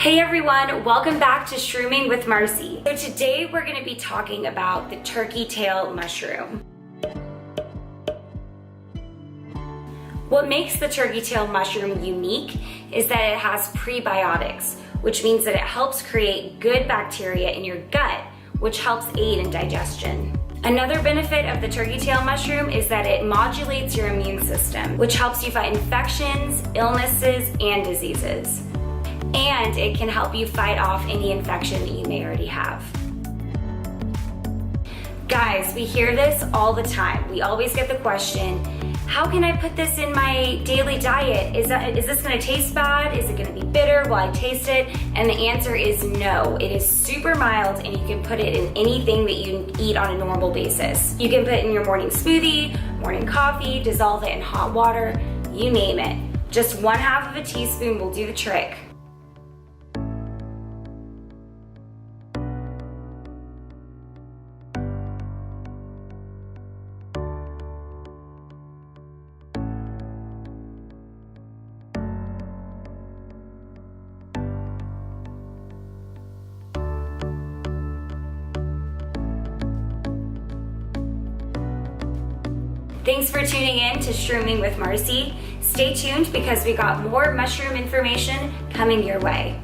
Hey everyone, welcome back to Shrooming with Marcy. So today we're going to be talking about the turkey tail mushroom. What makes the turkey tail mushroom unique is that it has prebiotics, which means that it helps create good bacteria in your gut, which helps aid in digestion. Another benefit of the turkey tail mushroom is that it modulates your immune system, which helps you fight infections, illnesses, and diseases. And it can help you fight off any infection that you may already have. Guys, we hear this all the time. We always get the question, how can I put this in my daily diet? Is this gonna taste bad? Is it gonna be bitter? Will I taste it? And the answer is no. It is super mild and you can put it in anything that you eat on a normal basis. You can put it in your morning smoothie, morning coffee, dissolve it in hot water, you name it. Just 1/2 of a teaspoon will do the trick. Thanks for tuning in to Shrooming with Marcy. Stay tuned because we got more mushroom information coming your way.